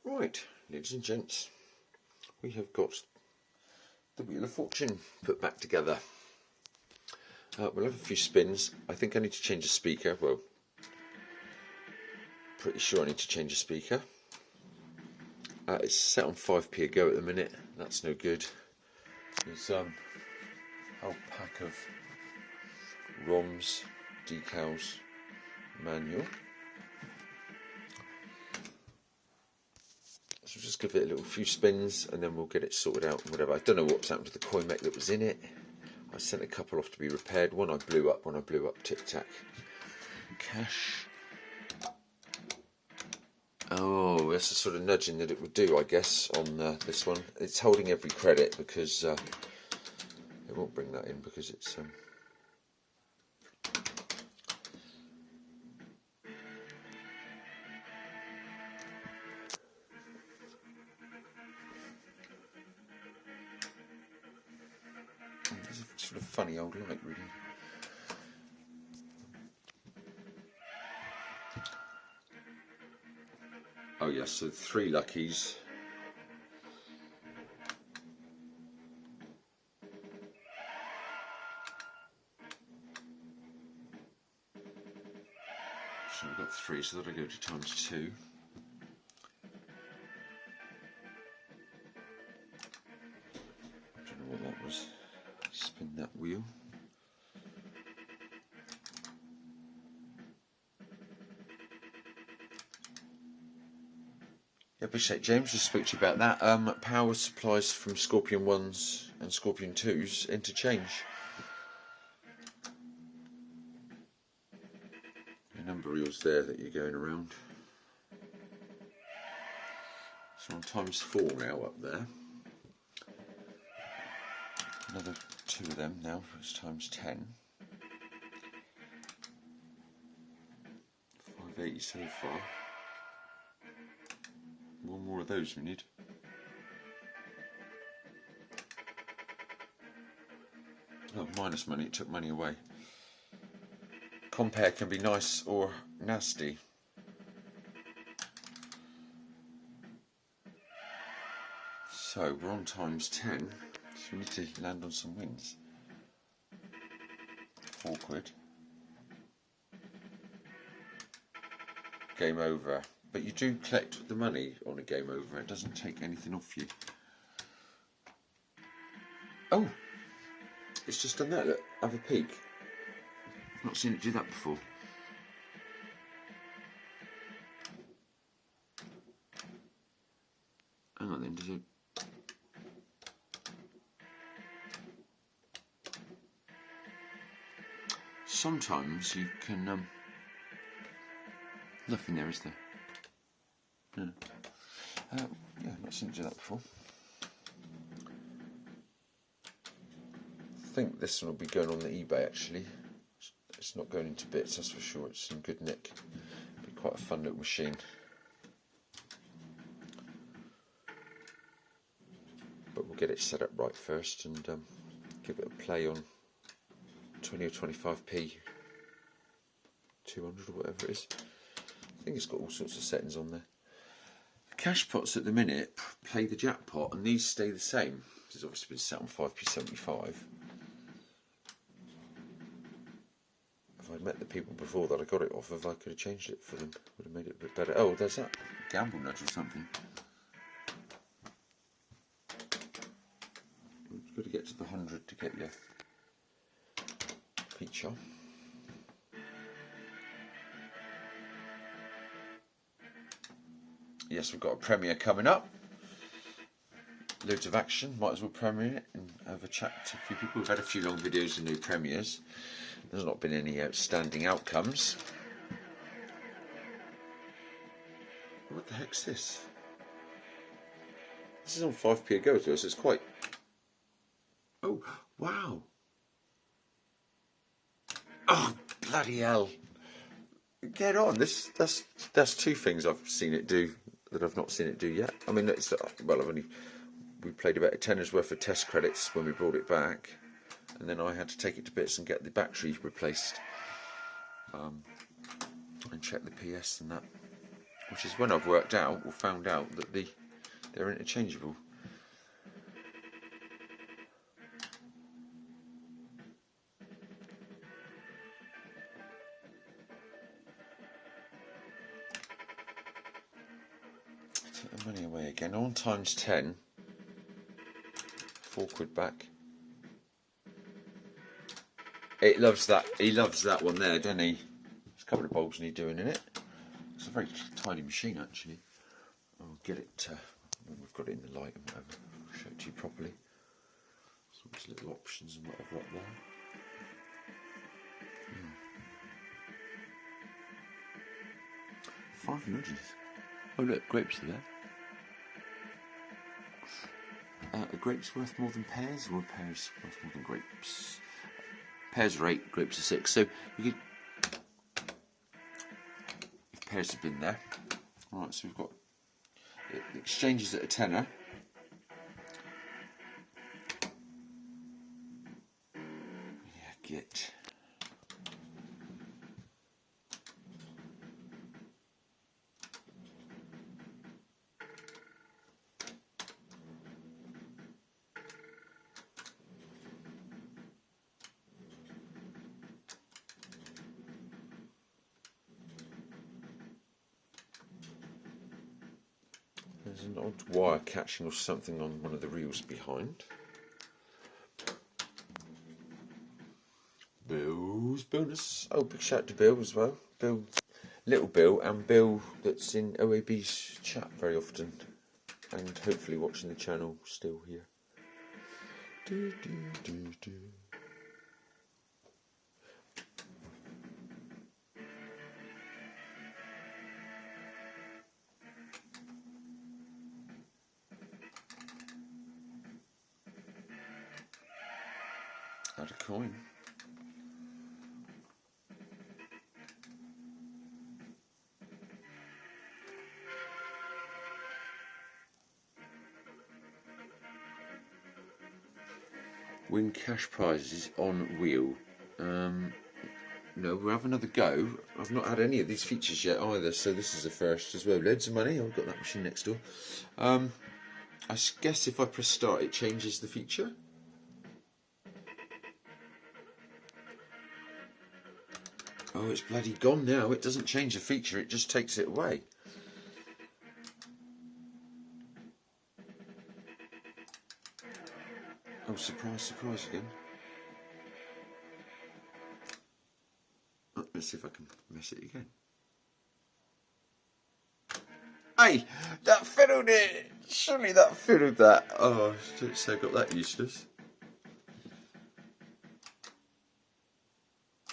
Right, ladies and gents, we have got the Wheel of Fortune put back together. We'll have a few spins. I think I need to change the speaker. Well, pretty sure I need to change the speaker. It's set on 5p a go at the minute. That's no good. There's a whole pack of ROMs, decals, manual. So just give it a little few spins and then we'll get it sorted out and whatever. I don't know what's happened to the coin mech that was in it. I sent a couple off to be repaired. One I blew up Tic-Tac. Cash. Oh, that's the sort of nudging that it would do, I guess, on this one. It's holding every credit because it won't bring that in because it's it's a sort of funny old light, really. Oh yes, so 3 luckies. So we've got 3, so that'll go to times 2. I don't know what that was. Spin that wheel. Yeah, appreciate James, just spoke to you about that. Power supplies from Scorpion 1s and Scorpion 2s interchange. A number of reels there that you're going around. So on times 4 now up there. Another 2 of them now, it's times 10. 580 so far. One more of those we need. Oh, minus money, it took money away. Compare can be nice or nasty. So we're on times 10, so we need to land on some wins. 4 quid. Game over. But you do collect the money on a game over, it doesn't take anything off you. Oh! It's just done that, look, have a peek. I've not seen it do that before. Hang on then, does it... Sometimes you can... Nothing there, is there? No. Yeah, I've not seen it do that before. I think this one will be going on the eBay actually. It's not going into bits, that's for sure. It's in good nick. It'll be quite a fun little machine. But we'll get it set up right first and give it a play on 20 or 25p, 200 or whatever it is. I think it's got all sorts of settings on there. The cash pots at the minute play the jackpot and these stay the same. It's obviously been set on 5p75. If I'd met the people before that I got it off of, I could have changed it for them. Would have made it a bit better. Oh, there's that gamble nudge or something. You've got to get to the 100 to get your feature. Yes, we've got a premiere coming up. Loads of action, might as well premiere it and have a chat to a few people. We've had a few long videos and new premieres. There's not been any outstanding outcomes. What the heck's this? This is on 5p a go to us, it's quite... Oh, wow! Oh, bloody hell! Get on, that's 2 things I've seen it do that I've not seen it do yet. I mean, it's, well, we played about a tenner's worth of test credits when we brought it back, and then I had to take it to bits and get the battery replaced and check the PS and that which is when I've worked out or found out that they're interchangeable. Take the money away again. On times 10, £4 back. It loves that. He loves that one there, doesn't he? There's a couple of bulbs need doing in it. It's a very tiny machine, actually. I'll get it when we've got it in the light and whatever. I'll show it to you properly. So there's little options and whatever up there. 5 nudges. Oh look, grapes are there. Are grapes worth more than pears, or are pears worth more than grapes? Pears are 8, grapes are 6. So you could, if pears have been there. Right, so we've got it exchanges at a tenner. Yeah, get. There's an odd wire catching or something on one of the reels behind. Bill's bonus. Oh, big shout out to Bill as well. Bill, little Bill, and Bill that's in OAB's chat very often, and hopefully watching the channel still here. Do, do, do, do. Add a coin. Win cash prizes on wheel. No, we'll have another go. I've not had any of these features yet either, so this is the first as well. Loads of money. I've got that machine next door. I guess if I press start, it changes the feature. Oh, it's bloody gone now. It doesn't change the feature, it just takes it away. Oh, surprise, surprise again. Oh, let's see if I can mess it again. Hey, that fiddled it! Surely that fiddled that. Oh, so I got that useless.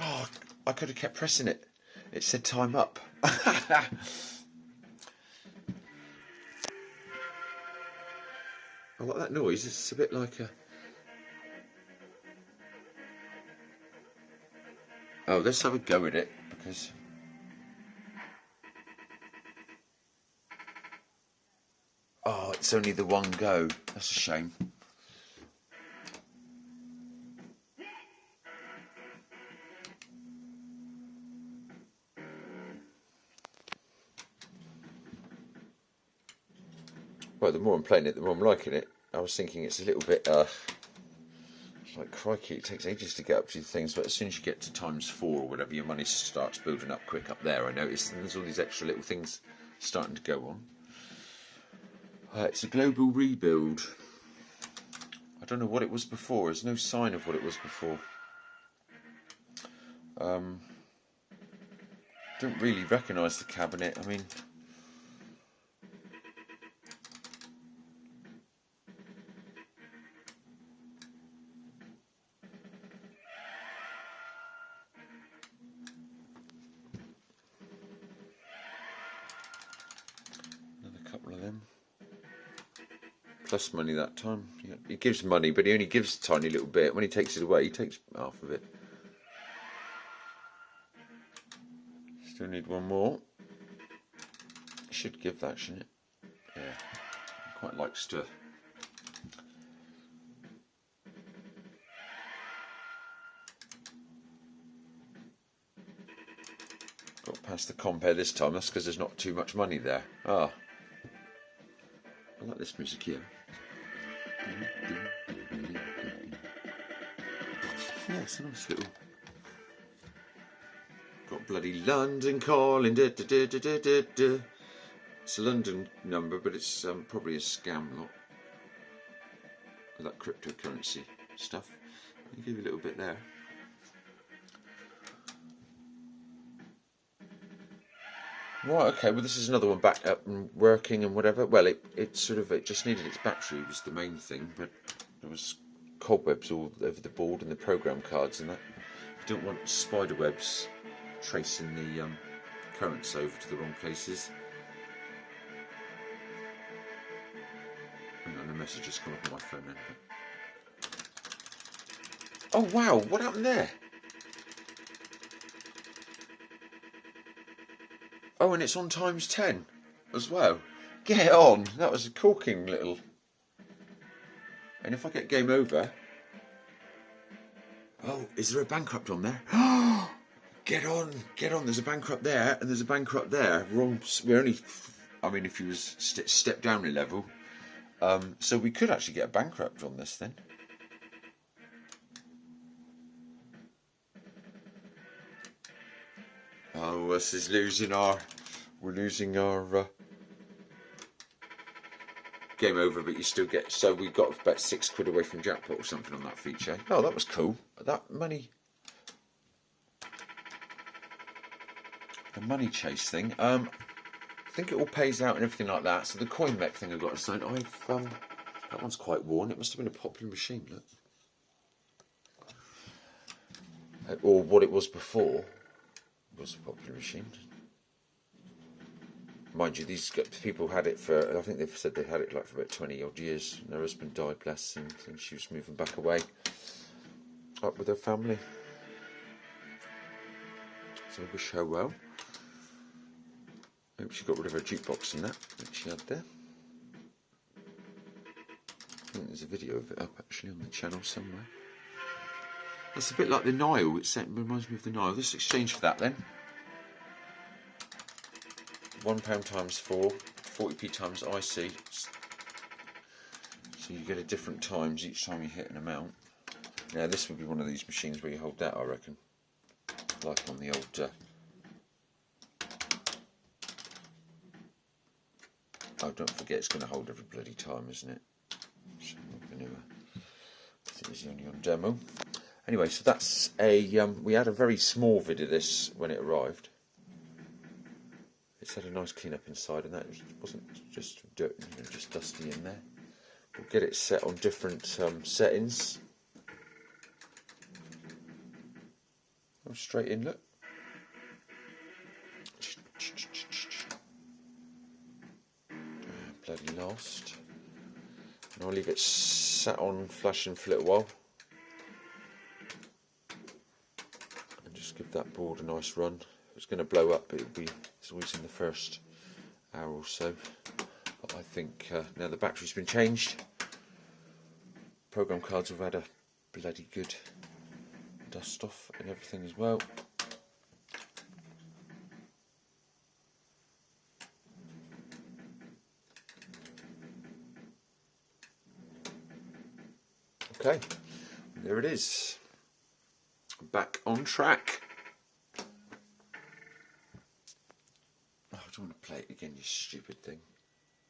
Oh, I could have kept pressing it. It said time up. I like that noise. It's a bit like a... Oh, let's have a go at it, because... Oh, it's only the one go. That's a shame. Well, the more I'm playing it, the more I'm liking it. I was thinking it's a little bit, it's like, crikey, it takes ages to get up to the things, but as soon as you get to times 4 or whatever, your money starts building up quick up there, I noticed, and there's all these extra little things starting to go on. It's a global rebuild. I don't know what it was before. There's no sign of what it was before. Don't really recognise the cabinet. I mean... Another couple of them. Plus money that time. Yeah, he gives money, but he only gives a tiny little bit. When he takes it away, he takes half of it. Still need one more. Should give that, shouldn't it? Yeah. He quite likes to. Got That's the compare this time. That's because there's not too much money there. Ah, I like this music here. Yeah, it's a nice little. Got bloody London calling. Da, da, da, da, da, da, da. It's a London number, but it's probably a scam lot. With that cryptocurrency stuff. I'll give you a little bit there. Right, okay, well this is another one back up and working and whatever. Well, it just needed its battery was the main thing, but there was cobwebs all over the board and the program cards and that. You don't want spider webs tracing the currents over to the wrong places. And the message has come up on my phone then. Oh wow, what happened there? Oh, and it's on times 10 as well. Get on. That was a corking little. And if I get game over. Oh, is there a bankrupt on there? Get on. There's a bankrupt there and there's a bankrupt there. We're only, I mean, if you was step down a level. So we could actually get a bankrupt on this then. Oh, this is we're losing our game over, but you still get, so we got about £6 away from jackpot or something on that feature. Oh, that was cool. That money, the money chase thing. I think it all pays out and everything like that. So the coin mech thing I got assigned, that one's quite worn. It must have been a popular machine, look. Or what it was before was a popular machine. Mind you, these people had it for, I think they've said they had it like for about 20 odd years. And their husband died, bless, and she was moving back away, up with her family. So I wish her well. Hope she got rid of her jukebox and that she had there. I think there's a video of it up actually on the channel somewhere. That's a bit like the Nile. It reminds me of the Nile. Let's exchange for that then. £1 times 4, 40p times IC. So you get a different times each time you hit an amount. Now this would be one of these machines where you hold that, I reckon. Like on the old... Oh, don't forget it's going to hold every bloody time, isn't it? So I'm not going to... It is only on demo. Anyway, so that's a... we had a very small vid of this when it arrived. It's had a nice clean up inside, and that wasn't just dirt, just dusty in there. We'll get it set on different settings. Go straight in, look. Bloody lost. And I'll leave it sat on flashing for a little while. And just give that board a nice run. If it's going to blow up, it's always in the first hour or so. But I think now the battery's been changed, program cards have had a bloody good dust off and everything as well. Okay, there it is. Back on track. Oh, I don't want to play it again, you stupid thing.